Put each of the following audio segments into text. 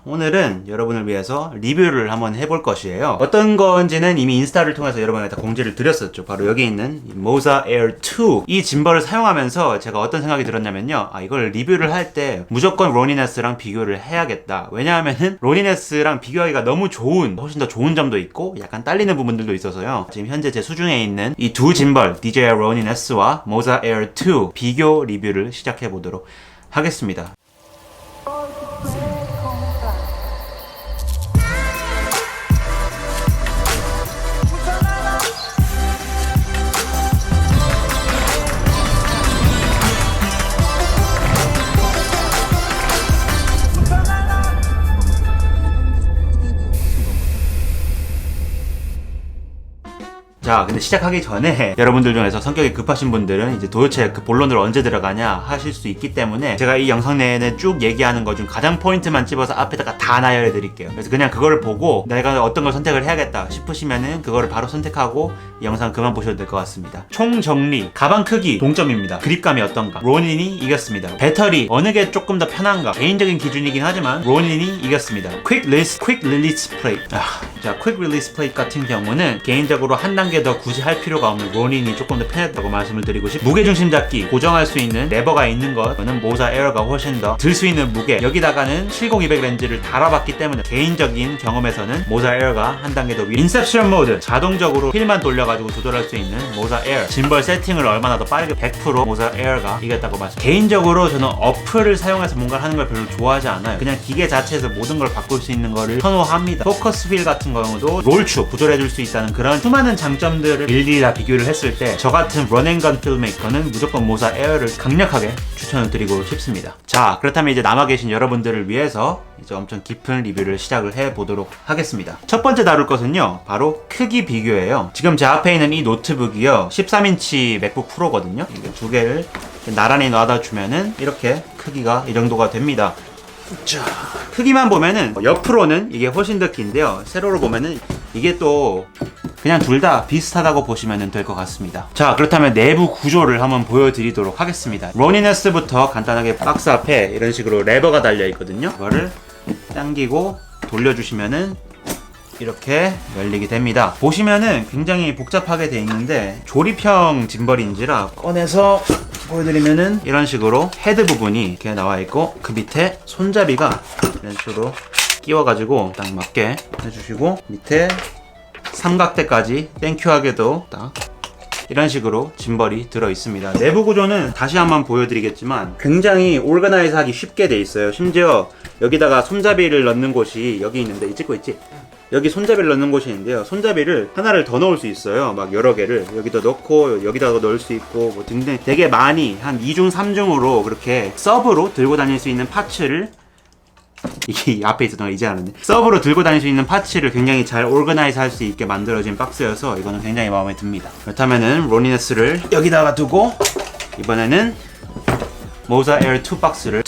오늘은 여러분을 위해서 리뷰를 한번 해볼 것이에요. 어떤 건지는 이미 인스타를 통해서 여러분한테 공지를 드렸었죠. 바로 여기 있는 모자 에어 2 이 짐벌을 사용하면서 제가 어떤 생각이 들었냐면요, 이걸 리뷰를 할 때 무조건 로니네스랑 비교를 해야겠다. 왜냐하면은 로니네스랑 비교하기가 너무 훨씬 더 좋은 점도 있고 약간 딸리는 부분들도 있어서요. 지금 현재 제 수중에 있는 이 두 짐벌 DJI 로니네스와 모자 에어 2 비교 리뷰를 시작해 보도록 하겠습니다. 자, 근데 시작하기 전에 여러분들 중에서 성격이 급하신 분들은 이제 도대체 그 본론으로 언제 들어가냐 하실 수 있기 때문에 제가 이 영상 내내 쭉 얘기하는 것 중 가장 포인트만 집어서 앞에다가 다 나열해 드릴게요. 그래서 그냥 그거를 보고 내가 어떤 걸 선택을 해야겠다 싶으시면은 그거를 바로 선택하고 이 영상 그만 보셔도 될 것 같습니다. 총 정리, 가방 크기 동점입니다. 그립감이 어떤가? 로닌이 이겼습니다. 배터리 어느 게 조금 더 편한가? 개인적인 기준이긴 하지만 로닌이 이겼습니다. 퀵 릴리스 플레이트. 자, 퀵 릴리스 플레이트 같은 경우는 개인적으로 한 단계 더 굳이 할 필요가 없는 로닌이 조금 더 편했다고 말씀을 드리고 싶고, 무게중심 잡기 고정할 수 있는 레버가 있는 거는 모자 에어가 훨씬 더 들 수 있는 무게, 여기다가는 70-200 렌즈를 달아봤기 때문에 개인적인 경험에서는 모자 에어가 한 단계 더 위. 인셉션 모드, 자동적으로 휠만 돌려가지고 조절할 수 있는 모자 에어, 짐벌 세팅을 얼마나 더 빠르게 100% 모자 에어가 이겼다고 말씀. 개인적으로 저는 어플을 사용해서 뭔가를 하는 걸 별로 좋아하지 않아요. 그냥 기계 자체에서 모든 걸 바꿀 수 있는 거를 선호합니다. 포커스 휠 같은 경우도 롤축 조절해줄 수 있다는 그런 수많은 장점들을 일일이 다 비교를 했을 때 저 같은 런앤건 필메이커는 무조건 모자 에어를 강력하게 추천을 드리고 싶습니다. 자, 그렇다면 이제 남아 계신 여러분들을 위해서 이제 엄청 깊은 리뷰를 시작을 해보도록 하겠습니다. 첫 번째 다룰 것은요, 바로 크기 비교예요. 지금 제 앞에 있는 이 노트북이요, 13인치 맥북 프로거든요. 이게 두 개를 나란히 놔다주면은 이렇게 크기가 이 정도가 됩니다. 자, 크기만 보면은 옆으로는 이게 훨씬 더 긴데요, 세로로 보면은 이게 또 그냥 둘 다 비슷하다고 보시면 될 것 같습니다. 자, 그렇다면 내부 구조를 한번 보여드리도록 하겠습니다. 로니네스부터 간단하게 박스 앞에 이런 식으로 레버가 달려 있거든요. 이거를 당기고 돌려주시면은 이렇게 열리게 됩니다. 보시면은 굉장히 복잡하게 돼 있는데 조립형 짐벌인지라 꺼내서 보여드리면은 이런 식으로 헤드 부분이 이렇게 나와 있고, 그 밑에 손잡이가 이런 식으로 끼워가지고 딱 맞게 해주시고, 밑에 삼각대까지 땡큐하게도 딱 이런 식으로 짐벌이 들어 있습니다. 내부 구조는 다시 한번 보여드리겠지만 굉장히 오르가나이즈 하기 쉽게 돼 있어요. 심지어 여기다가 손잡이를 넣는 곳이 여기 있는데, 이 찍고 있지? 여기 손잡이를 넣는 곳이 있는데요, 손잡이를 하나를 더 넣을 수 있어요. 막 여러 개를 여기다 넣고 여기다가 넣을 수 있고 뭐 등등 되게 많이 한 2중 3중으로 그렇게 서브로 들고 다닐 수 있는 파츠를, 이게 앞에 있었던 거 이제 알았네. 서브로 들고 다닐 수 있는 파츠를 굉장히 잘 오르가나이즈 할 수 있게 만들어진 박스여서 이거는 굉장히 마음에 듭니다. 그렇다면은 로니네스를 여기다가 두고 이번에는 모자 에어 2 박스를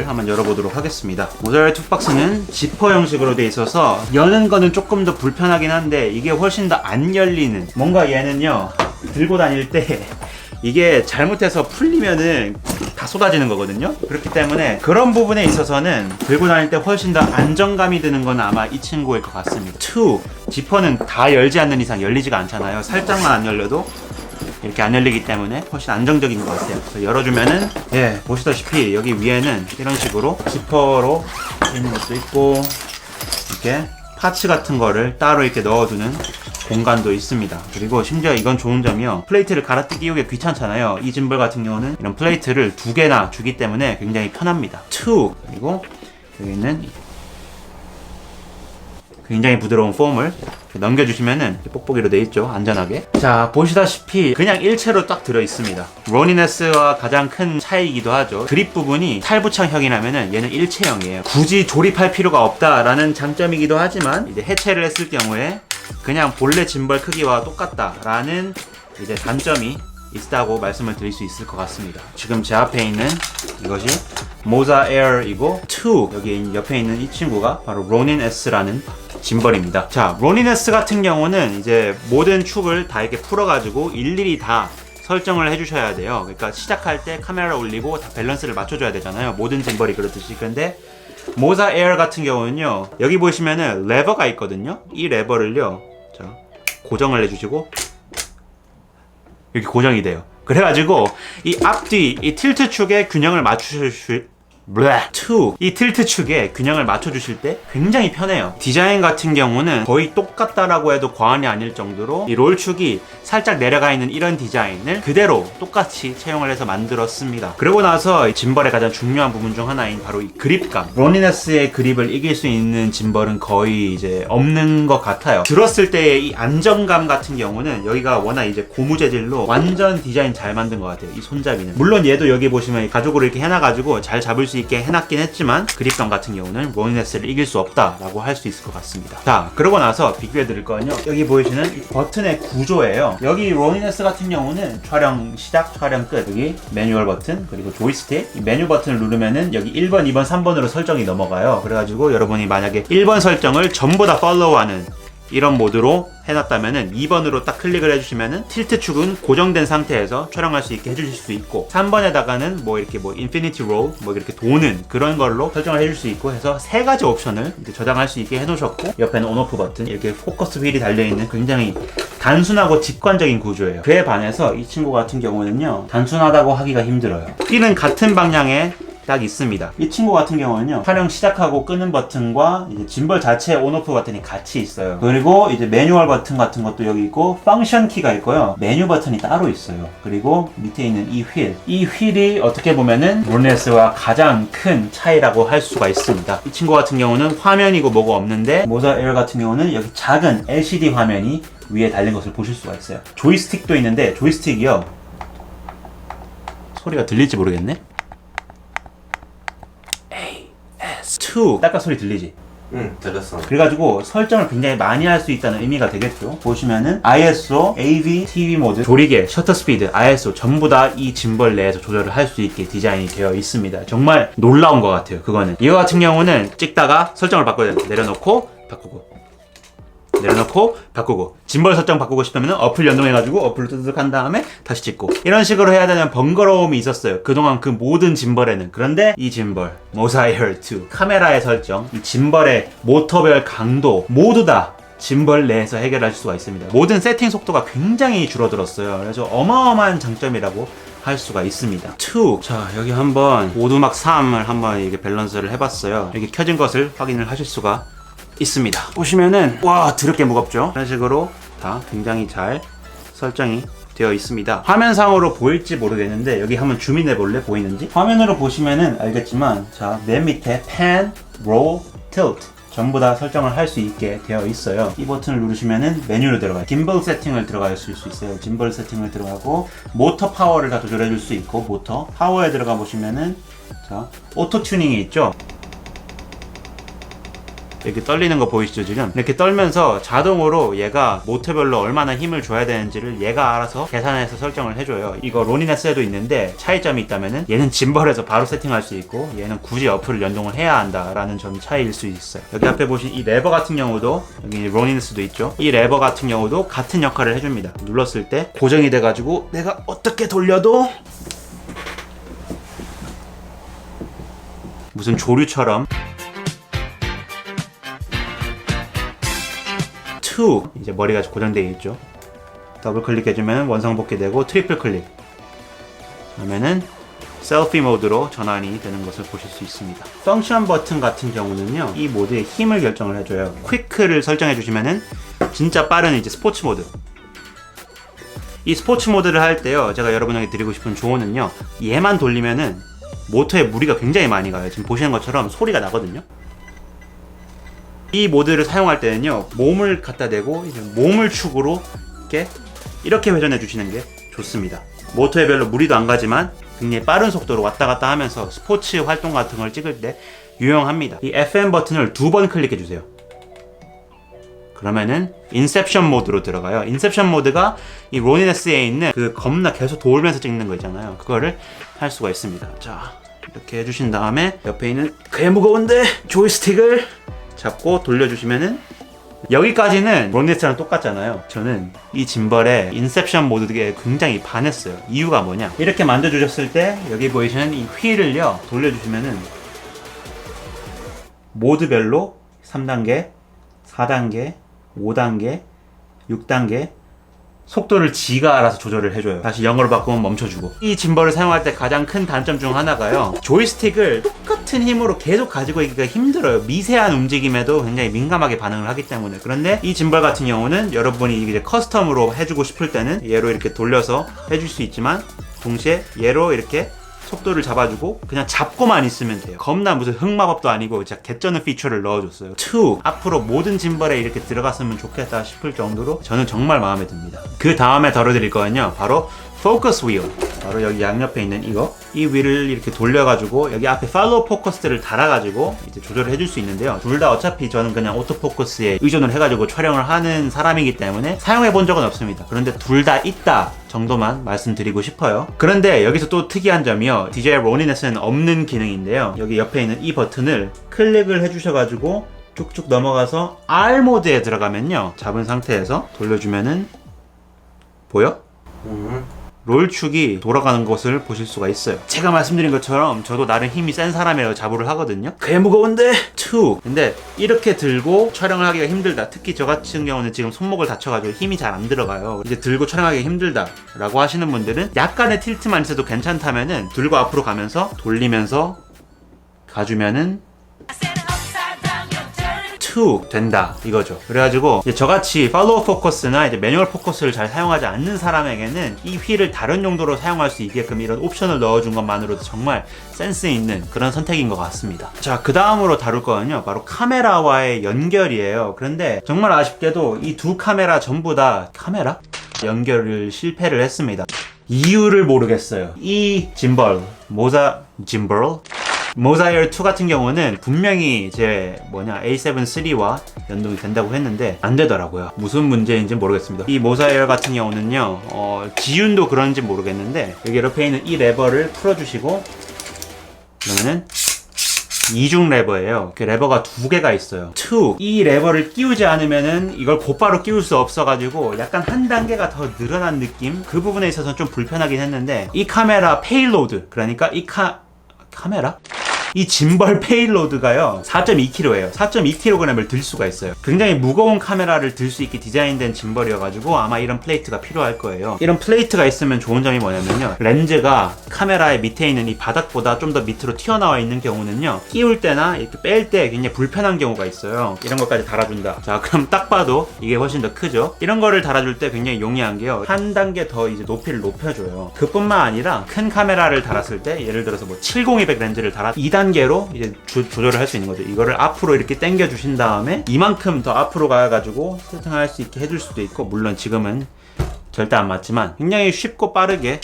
한번 열어보도록 하겠습니다. 모자 에어 2 박스는 지퍼 형식으로 돼 있어서 여는 거는 조금 더 불편하긴 한데 이게 훨씬 더 안 열리는, 뭔가 얘는요 들고 다닐 때 이게 잘못해서 풀리면은 다 쏟아지는 거거든요. 그렇기 때문에 그런 부분에 있어서는 들고 다닐 때 훨씬 더 안정감이 드는 건 아마 이 친구일 것 같습니다. 2, 지퍼는 다 열지 않는 이상 열리지가 않잖아요. 살짝만 안 열려도 이렇게 안 열리기 때문에 훨씬 안정적인 것 같아요. 그래서 열어주면은, 예, 보시다시피 여기 위에는 이런 식으로 지퍼로 있는 것도 있고, 이렇게 파츠 같은 거를 따로 이렇게 넣어두는 공간도 있습니다. 그리고 심지어 이건 좋은 점이요, 플레이트를 갈아뜯기 끼우기 귀찮잖아요. 이 짐벌 같은 경우는 이런 플레이트를 2개나 주기 때문에 굉장히 편합니다. 2, 그리고 여기 있는 굉장히 부드러운 폼을 넘겨주시면은 뽁뽁이로 돼 있죠, 안전하게. 자, 보시다시피 그냥 일체로 딱 들어있습니다. 로니네스와 가장 큰 차이이기도 하죠. 그립 부분이 탈부착형이라면은 얘는 일체형이에요. 굳이 조립할 필요가 없다라는 장점이기도 하지만 이제 해체를 했을 경우에 그냥 본래 짐벌 크기와 똑같다라는 이제 단점이 있다고 말씀을 드릴 수 있을 것 같습니다. 지금 제 앞에 있는 이것이 모자 에어이고 2, 여기 옆에 있는 이 친구가 바로 로닌 S라는 짐벌입니다. 자, 로닌 S 같은 경우는 이제 모든 축을 다 이렇게 풀어가지고 일일이 다 설정을 해주셔야 돼요. 그러니까 시작할 때 카메라 올리고 다 밸런스를 맞춰줘야 되잖아요. 모든 짐벌이 그렇듯이. 근데 모사 에어 같은 경우는요, 여기 보시면은 레버가 있거든요. 이 레버를요, 자, 고정을 해주시고 이렇게 고정이 돼요. 그래가지고 이 앞뒤 이 틸트 축의 균형을 맞추실 이 틸트 축에 균형을 맞춰주실 때 굉장히 편해요. 디자인 같은 경우는 거의 똑같다라고 해도 과언이 아닐 정도로 이 롤축이 살짝 내려가 있는 이런 디자인을 그대로 똑같이 채용을 해서 만들었습니다. 그러고 나서 짐벌의 가장 중요한 부분 중 하나인 바로 이 그립감. 로니네스의 그립을 이길 수 있는 짐벌은 거의 이제 없는 것 같아요. 들었을 때의 이 안정감 같은 경우는 여기가 워낙 이제 고무 재질로 완전 디자인 잘 만든 것 같아요. 이 손잡이는. 물론 얘도 여기 보시면 가죽으로 이렇게 해놔가지고 잘 잡을 수 있게 해놨긴 했지만 그립감 같은 경우는 로니네스를 이길 수 없다라고 할 수 있을 것 같습니다. 자, 그러고 나서 비교해 드릴 거는요, 여기 보이시는 이 버튼의 구조예요. 여기 로니네스 같은 경우는 촬영 시작, 촬영 끝, 여기 매뉴얼 버튼, 그리고 조이스틱. 이 메뉴 버튼을 누르면은 여기 1번, 2번, 3번으로 설정이 넘어가요. 그래가지고 여러분이 만약에 1번 설정을 전부 다 팔로우하는 이런 모드로 해놨다면은 2번으로 딱 클릭을 해주시면은 틸트 축은 고정된 상태에서 촬영할 수 있게 해주실 수 있고, 3번에다가는 뭐 이렇게 뭐 인피니티 롤 뭐 이렇게 도는 그런 걸로 설정을 해줄 수 있고 해서 세 가지 옵션을 이제 저장할 수 있게 해놓으셨고, 옆에는 온오프 버튼, 이렇게 포커스 휠이 달려있는 굉장히 단순하고 직관적인 구조예요. 그에 반해서 이 친구 같은 경우는요, 단순하다고 하기가 힘들어요. 휠은 같은 방향에 딱 있습니다. 이 친구 같은 경우는요, 촬영 시작하고 끄는 버튼과 이제 짐벌 자체의 온오프 버튼이 같이 있어요. 그리고 이제 매뉴얼 버튼 같은 것도 여기 있고, 펑션 키가 있고요, 메뉴 버튼이 따로 있어요. 그리고 밑에 있는 이 휠이 어떻게 보면은 로니네스와 가장 큰 차이라고 할 수가 있습니다. 이 친구 같은 경우는 화면이고 뭐가 없는데, 모사 에어 같은 경우는 여기 작은 LCD 화면이 위에 달린 것을 보실 수가 있어요. 조이스틱도 있는데, 조이스틱이요, 소리가 들릴지 모르겠네. 딱딱 소리 들리지? 응, 들렸어. 그래가지고 설정을 굉장히 많이 할 수 있다는 의미가 되겠죠. 보시면은 ISO, AV, TV 모드, 조리개, 셔터 스피드, ISO 전부 다 이 짐벌 내에서 조절을 할 수 있게 디자인이 되어 있습니다. 정말 놀라운 것 같아요. 그거는 이거 같은 경우는 찍다가 설정을 바꿔야 돼요. 내려놓고 바꾸고, 내려놓고 바꾸고, 짐벌 설정 바꾸고 싶으면 어플 연동해가지고 어플을 뜨득 한 다음에 다시 찍고, 이런 식으로 해야 되는 번거로움이 있었어요, 그동안 그 모든 짐벌에는. 그런데 이 짐벌 모사 에어 2 카메라의 설정, 이 짐벌의 모터별 강도 모두 다 짐벌 내에서 해결할 수가 있습니다. 모든 세팅 속도가 굉장히 줄어들었어요. 그래서 어마어마한 장점이라고 할 수가 있습니다. 2. 자, 여기 한번 오두막 3을 한번 이게 밸런스를 해봤어요. 이렇게 켜진 것을 확인을 하실 수가 있습니다. 보시면은 와, 드럽게 무겁죠? 이런 식으로 다 굉장히 잘 설정이 되어 있습니다. 화면상으로 보일지 모르겠는데 여기 한번 줌인해 볼래? 보이는지? 화면으로 보시면은 알겠지만, 자, 맨 밑에 pen, roll, tilt 전부 다 설정을 할 수 있게 되어 있어요. 이 버튼을 누르시면은 메뉴로 들어가요. 짐벌 세팅을 들어가실 수 있어요. 짐벌 세팅을 들어가고, 모터 파워를 다 조절해 줄 수 있고, 모터 파워에 들어가 보시면은, 자, 오토 튜닝이 있죠? 이렇게 떨리는 거 보이시죠? 지금 이렇게 떨면서 자동으로 얘가 모터별로 얼마나 힘을 줘야 되는지를 얘가 알아서 계산해서 설정을 해줘요. 이거 로니네스에도 있는데 차이점이 있다면은 얘는 짐벌에서 바로 세팅할 수 있고, 얘는 굳이 어플을 연동을 해야 한다라는 점이 차이일 수 있어요. 여기 앞에 보신 이 레버 같은 경우도, 여기 로니네스도 있죠, 이 레버 같은 경우도 같은 역할을 해줍니다. 눌렀을 때 고정이 돼가지고 내가 어떻게 돌려도 무슨 조류처럼 2 이제 머리가 고정되어 있죠. 더블 클릭해주면 원상복귀 되고, 트리플 클릭 하면은 셀피 모드로 전환이 되는 것을 보실 수 있습니다. 펑션 버튼 같은 경우는요, 이 모드의 힘을 결정을 해줘요. 퀵을 설정해 주시면은 진짜 빠른 이제 스포츠 모드. 이 스포츠 모드를 할 때요, 제가 여러분에게 드리고 싶은 조언은요, 얘만 돌리면은 모터에 무리가 굉장히 많이 가요. 지금 보시는 것처럼 소리가 나거든요. 이 모드를 사용할 때는요, 몸을 갖다 대고 이제 몸을 축으로 이렇게 회전해 주시는 게 좋습니다. 모터에 별로 무리도 안 가지만 굉장히 빠른 속도로 왔다 갔다 하면서 스포츠 활동 같은 걸 찍을 때 유용합니다. 이 FM 버튼을 2번 클릭해 주세요. 그러면은 인셉션 모드로 들어가요. 인셉션 모드가 이 로니네스에 있는 그 겁나 계속 돌면서 찍는 거 있잖아요. 그거를 할 수가 있습니다. 자, 이렇게 해주신 다음에 옆에 있는 꽤 무거운데 조이스틱을 잡고 돌려주시면은, 여기까지는 로니네스랑 똑같잖아요. 저는 이 짐벌의 인셉션 모드에 굉장히 반했어요. 이유가 뭐냐, 이렇게 만져주셨을 때 여기 보이시는 이 휠을요 돌려주시면은 모드별로 3단계, 4단계, 5단계, 6단계 속도를 지가 알아서 조절을 해줘요. 다시 영어로 바꾸면 멈춰주고. 이 짐벌을 사용할 때 가장 큰 단점 중 하나가요, 조이스틱을 똑같은 힘으로 계속 가지고 있기가 힘들어요. 미세한 움직임에도 굉장히 민감하게 반응을 하기 때문에. 그런데 이 짐벌 같은 경우는 여러분이 이제 커스텀으로 해주고 싶을 때는 얘로 이렇게 돌려서 해줄 수 있지만, 동시에 얘로 이렇게 속도를 잡아주고 그냥 잡고만 있으면 돼요. 겁나 무슨 흑마법도 아니고 진짜 개쩌는 피처를 넣어줬어요. 2. 앞으로 모든 짐벌에 이렇게 들어갔으면 좋겠다 싶을 정도로 저는 정말 마음에 듭니다. 그 다음에 다뤄드릴 거는요, 바로 포커스 휠. 바로 여기 양옆에 있는 이거, 이 휠을 이렇게 돌려가지고 여기 앞에 팔로우 포커스를 달아가지고 이제 조절을 해줄 수 있는데요. 둘 다 어차피 저는 그냥 오토포커스에 의존을 해가지고 촬영을 하는 사람이기 때문에 사용해 본 적은 없습니다. 그런데 둘 다 있다 정도만 말씀드리고 싶어요. 그런데 여기서 또 특이한 점이요, DJI 로닌에서는 없는 기능인데요, 여기 옆에 있는 이 버튼을 클릭을 해주셔가지고 쭉쭉 넘어가서 R 모드에 들어가면요, 잡은 상태에서 돌려주면은 보여? 롤축이 돌아가는 것을 보실 수가 있어요. 제가 말씀드린 것처럼 저도 나름 힘이 센 사람이라고 자부를 하거든요. 꽤 무거운데? 2. 근데 이렇게 들고 촬영을 하기가 힘들다, 특히 저 같은 경우는 지금 손목을 다쳐가지고 힘이 잘 안 들어가요. 이제 들고 촬영하기가 힘들다 라고 하시는 분들은 약간의 틸트만 있어도 괜찮다면은 들고 앞으로 가면서 돌리면서 가주면은 2 된다 이거죠. 그래가지고 이제 저같이 팔로우 포커스나 이제 매뉴얼 포커스를 잘 사용하지 않는 사람에게는 이 휠을 다른 용도로 사용할 수 있게끔 이런 옵션을 넣어준 것만으로도 정말 센스 있는 그런 선택인 것 같습니다. 자, 그 다음으로 다룰 거는요, 바로 카메라와의 연결이에요. 그런데 정말 아쉽게도 이 두 카메라 전부 다 연결을 실패를 했습니다. 이유를 모르겠어요. 이 짐벌 모자이얼 2 같은 경우는 분명히 제 A7 III와 연동이 된다고 했는데 안 되더라고요. 무슨 문제인지 모르겠습니다. 이 모자이얼 같은 경우는요, 지윤도 그런지 모르겠는데 여기 옆에 있는 이 레버를 풀어주시고, 그러면은 이중 레버예요. 그 레버가 두 개가 있어요. 2. 이 레버를 끼우지 않으면은 이걸 곧바로 끼울 수 없어가지고 약간 한 단계가 더 늘어난 느낌? 그 부분에 있어서 좀 불편하긴 했는데, 이 카메라 페일로드, 그러니까 이 짐벌 페일로드가요 4.2kg예요. 4.2kg을 들 수가 있어요. 굉장히 무거운 카메라를 들 수 있게 디자인된 짐벌이어가지고 아마 이런 플레이트가 필요할 거예요. 이런 플레이트가 있으면 좋은 점이 뭐냐면요, 렌즈가 카메라의 밑에 있는 이 바닥보다 좀 더 밑으로 튀어나와 있는 경우는요, 끼울 때나 이렇게 뺄 때 굉장히 불편한 경우가 있어요. 이런 것까지 달아준다. 자, 그럼 딱 봐도 이게 훨씬 더 크죠? 이런 거를 달아줄 때 굉장히 용이한 게요, 한 단계 더 이제 높이를 높여줘요. 그뿐만 아니라 큰 카메라를 달았을 때, 예를 들어서 70-200 렌즈를 달아 2단계로 이제 조절을 할 수 있는 거죠. 이거를 앞으로 이렇게 당겨 주신 다음에 이만큼 더 앞으로 가가지고 세팅할 수 있게 해줄 수도 있고, 물론 지금은 절대 안 맞지만 굉장히 쉽고 빠르게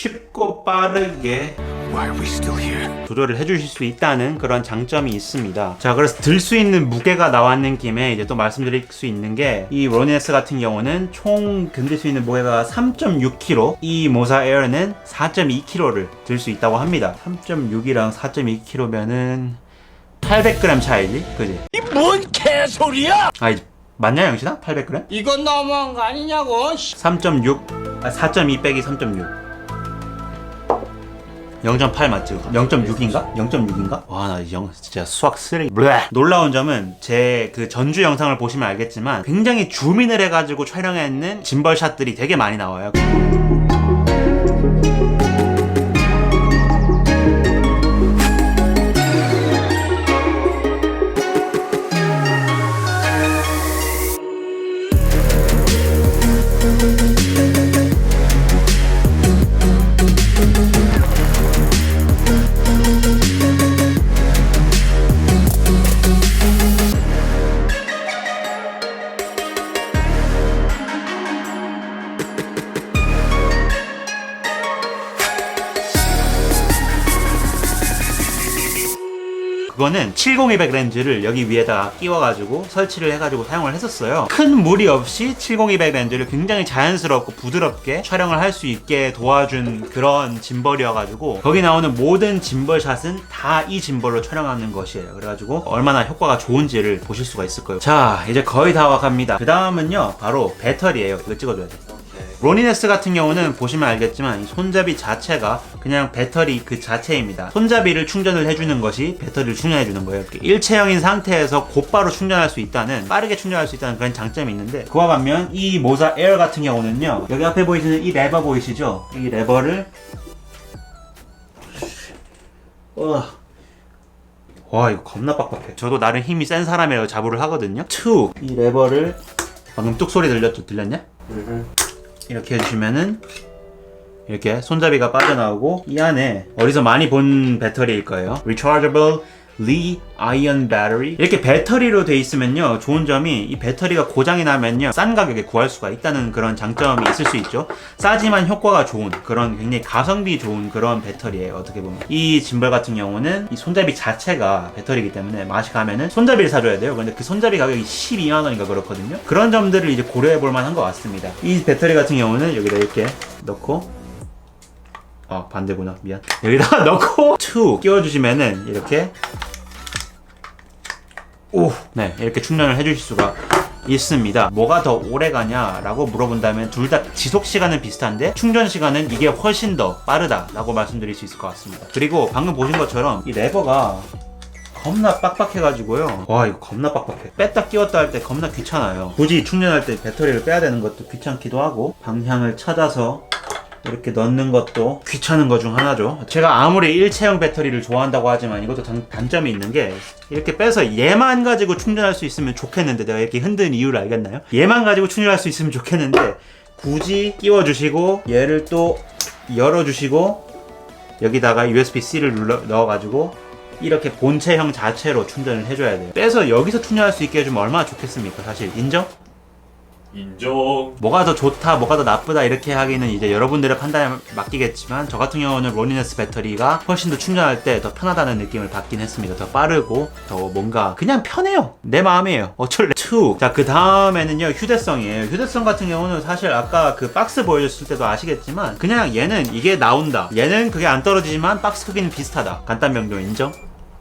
조절을 해주실 수 있다는 그런 장점이 있습니다. 자, 그래서 들 수 있는 무게가 나왔는 김에 이제 또 말씀드릴 수 있는 게, 이 로니네스 같은 경우는 총 견딜 수 있는 무게가 3.6kg, 이 모사 에어는 4.2kg를 들 수 있다고 합니다. 3.6이랑 4.2kg면은 800g 차이지, 그지? 이 뭔 개소리야! 맞냐, 영신아? 800g? 이건 너무한 거 아니냐고. 4.2 빼기 3.6 0.8 맞지? 0.6인가? 0.6인가? 와, 나 진짜 수학 쓰레기. 놀라운 점은 제 그 전주 영상을 보시면 알겠지만 굉장히 줌인을 해가지고 촬영했는 짐벌샷들이 되게 많이 나와요. 그거는 70-200 렌즈를 여기 위에다 끼워가지고 설치를 해가지고 사용을 했었어요. 큰 무리 없이 70-200 렌즈를 굉장히 자연스럽고 부드럽게 촬영을 할 수 있게 도와준 그런 짐벌이어가지고 거기 나오는 모든 짐벌샷은 다 이 짐벌로 촬영하는 것이에요. 그래가지고 얼마나 효과가 좋은지를 보실 수가 있을 거예요. 자, 이제 거의 다 와갑니다. 그 다음은요, 바로 배터리예요. 이거 찍어줘야 돼. 로니네스 같은 경우는 보시면 알겠지만 이 손잡이 자체가 그냥 배터리 그 자체입니다. 손잡이를 충전을 해주는 것이 배터리를 충전해주는 거예요. 일체형인 상태에서 곧바로 충전할 수 있다는, 빠르게 충전할 수 있다는 그런 장점이 있는데, 그와 반면 이 모자 에어 같은 경우는요, 여기 앞에 보이시는 이 레버 보이시죠? 이 레버를 와, 이거 겁나 빡빡해. 저도 나름 힘이 센 사람이라고 자부를 하거든요. 이 레버를 방금 뚝 소리 들렸냐? 이렇게 해주시면은 이렇게 손잡이가 빠져나오고, 이 안에 어디서 많이 본 배터리일 거예요. Rechargeable Li-ion Battery. 이렇게 배터리로 돼 있으면요, 좋은 점이 이 배터리가 고장이 나면요, 싼 가격에 구할 수가 있다는 그런 장점이 있을 수 있죠. 싸지만 효과가 좋은 그런, 굉장히 가성비 좋은 그런 배터리예요. 어떻게 보면 이 짐벌 같은 경우는 이 손잡이 자체가 배터리이기 때문에 맛이 가면은 손잡이를 사줘야 돼요. 근데 그 손잡이 가격이 12만 원인가 그렇거든요. 그런 점들을 이제 고려해 볼 만한 것 같습니다. 이 배터리 같은 경우는 여기다 이렇게 넣고, 반대구나, 미안. 여기다가 넣고 끼워주시면은 이렇게 이렇게 충전을 해주실 수가 있습니다. 뭐가 더 오래 가냐라고 물어본다면 둘 다 지속 시간은 비슷한데 충전 시간은 이게 훨씬 더 빠르다라고 말씀드릴 수 있을 것 같습니다. 그리고 방금 보신 것처럼 이 레버가 겁나 빡빡해가지고요. 와, 이거 겁나 빡빡해. 뺐다 끼웠다 할 때 겁나 귀찮아요. 굳이 충전할 때 배터리를 빼야 되는 것도 귀찮기도 하고, 방향을 찾아서 이렇게 넣는 것도 귀찮은 것 중 하나죠. 제가 아무리 일체형 배터리를 좋아한다고 하지만 이것도 단점이 있는 게, 이렇게 빼서 얘만 가지고 충전할 수 있으면 좋겠는데, 내가 이렇게 흔든 이유를 알겠나요? 얘만 가지고 충전할 수 있으면 좋겠는데 굳이 끼워주시고 얘를 또 열어주시고 여기다가 USB-C를 넣어가지고 이렇게 본체형 자체로 충전을 해줘야 돼요. 빼서 여기서 충전할 수 있게 해주면 얼마나 좋겠습니까? 사실 인정? 인정. 뭐가 더 좋다, 뭐가 더 나쁘다 이렇게 하기는 이제 여러분들의 판단에 맡기겠지만, 저 같은 경우는 로니네스 배터리가 훨씬 더 충전할 때 더 편하다는 느낌을 받긴 했습니다. 더 빠르고 더 뭔가 그냥 편해요. 내 마음이에요. 어쩔래. 자, 그 다음에는요, 휴대성이에요. 휴대성 같은 경우는 사실 아까 그 박스 보여줬을 때도 아시겠지만, 그냥 얘는 이게 나온다, 얘는 그게 안 떨어지지만 박스 크기는 비슷하다. 간단 명료 인정?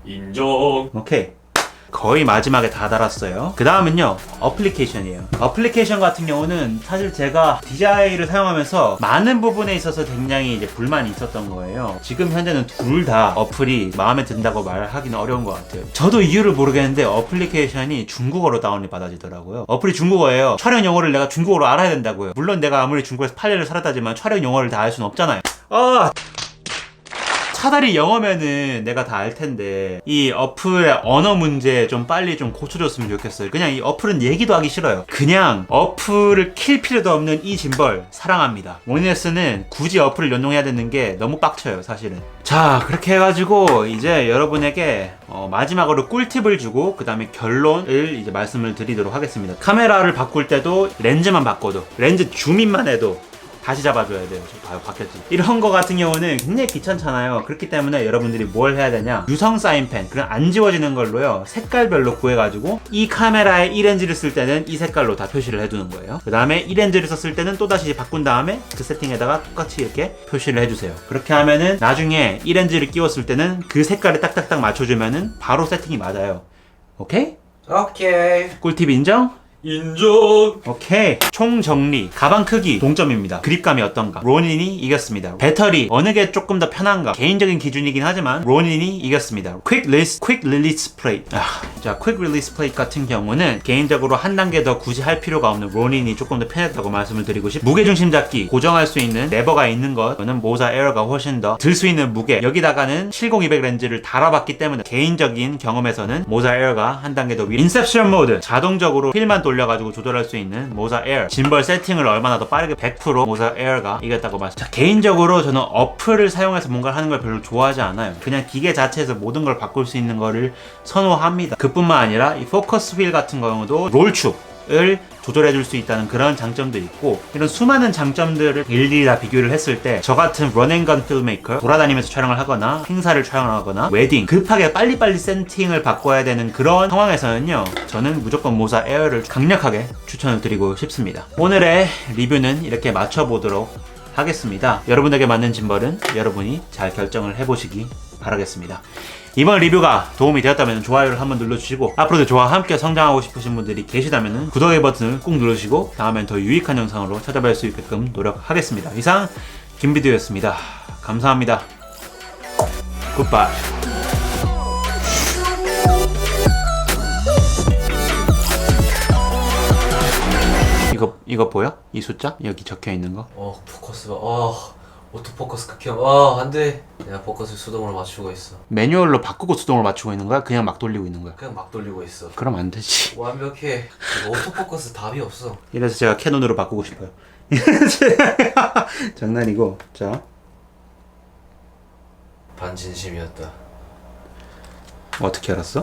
인정. 오케이. 거의 마지막에 다 달았어요. 그 다음은요, 어플리케이션이에요. 어플리케이션 같은 경우는 사실 제가 DJI를 사용하면서 많은 부분에 있어서 굉장히 이제 불만이 있었던 거예요. 지금 현재는 둘 다 어플이 마음에 든다고 말하기는 어려운 것 같아요. 저도 이유를 모르겠는데 어플리케이션이 중국어로 다운이 받아지더라고요. 어플이 중국어예요. 촬영 용어를 내가 중국어로 알아야 된다고요. 물론 내가 아무리 중국에서 8년을 살았다지만 촬영 용어를 다 알 수는 없잖아요. 차라리 영어면은 내가 다 알 텐데, 이 어플의 언어 문제 좀 빨리 좀 고쳐줬으면 좋겠어요. 그냥 이 어플은 얘기도 하기 싫어요. 그냥 어플을 킬 필요도 없는 이 짐벌 사랑합니다. 로니네스는 굳이 어플을 연동해야 되는 게 너무 빡쳐요, 사실은. 자, 그렇게 해가지고 이제 여러분에게 마지막으로 꿀팁을 주고 그 다음에 결론을 이제 말씀을 드리도록 하겠습니다. 카메라를 바꿀 때도 렌즈만 바꿔도, 렌즈 줌인만 해도 다시 잡아줘야 돼요. 봐요, 바뀌었지. 이런 거 같은 경우는 굉장히 귀찮잖아요. 그렇기 때문에 여러분들이 뭘 해야 되냐, 유성 사인펜, 그냥 안 지워지는 걸로요, 색깔별로 구해가지고 이 카메라에 이 렌즈를 쓸 때는 이 색깔로 다 표시를 해두는 거예요. 그 다음에 이 렌즈를 썼을 때는 또다시 바꾼 다음에 그 세팅에다가 똑같이 이렇게 표시를 해주세요. 그렇게 하면은 나중에 이 렌즈를 끼웠을 때는 그 색깔에 딱딱딱 맞춰주면은 바로 세팅이 맞아요. 오케이? 오케이. 꿀팁 인정? 인정. 오케이. 총 정리. 가방 크기 동점입니다. 그립감이 어떤가? 로닌이 이겼습니다. 배터리 어느 게 조금 더 편한가? 개인적인 기준이긴 하지만 로닌이 이겼습니다. Quick Release Plate. 자, Quick Release Plate 같은 경우는 개인적으로 한 단계 더 굳이 할 필요가 없는 로닌이 조금 더 편했다고 말씀을 드리고 싶습니다. 무게중심 잡기 고정할 수 있는 레버가 있는 것은 모자 에어가 훨씬 더 들 수 있는 무게. 여기다가는 70-200 렌즈를 달아봤기 때문에 개인적인 경험에서는 모자 에어가 한 단계 더 위. 인셉션 모드. 자동적으로 필만 돌려가지고 조절할 수 있는 모자 에어. 짐벌 세팅을 얼마나 더 빠르게 100% 모자 에어가 이겼다고 말씀. 자, 개인적으로 저는 어플을 사용해서 뭔가를 하는 걸 별로 좋아하지 않아요. 그냥 기계 자체에서 모든 걸 바꿀 수 있는 거를 선호합니다. 그뿐만 아니라 이 포커스 휠 같은 경우도 롤축을 조절해줄 수 있다는 그런 장점도 있고, 이런 수많은 장점들을 일일이 다 비교를 했을 때 저 같은 런앤건 필메이커, 돌아다니면서 촬영을 하거나 행사를 촬영하거나 웨딩, 급하게 빨리빨리 세팅을 바꿔야 되는 그런 상황에서는요, 저는 무조건 모자 에어를 강력하게 추천을 드리고 싶습니다. 오늘의 리뷰는 이렇게 마쳐보도록 하겠습니다. 여러분에게 맞는 짐벌은 여러분이 잘 결정을 해보시기 바라겠습니다. 이번 리뷰가 도움이 되었다면 좋아요를 한번 눌러주시고 앞으로도 저와 함께 성장하고 싶으신 분들이 계시다면 구독의 버튼을 꾹 누르시고 다음엔 더 유익한 영상으로 찾아뵐 수 있게끔 노력하겠습니다. 이상 김비디오였습니다. 감사합니다. 굿바이. 이거 보여? 이 숫자? 여기 적혀있는 거? 포커스가 오토포커스 극혐. 안돼. 내가 포커스 수동으로 맞추고 있어. 매뉴얼로 바꾸고 수동으로 맞추고 있는 거야? 그냥 막 돌리고 있는 거야? 그냥 막 돌리고 있어. 그럼 안 되지. 완벽해. 이거 오토포커스 답이 없어. 이래서 제가 캐논으로 바꾸고 싶어요. 장난이고. 자, 반진심이었다. 어떻게 알았어?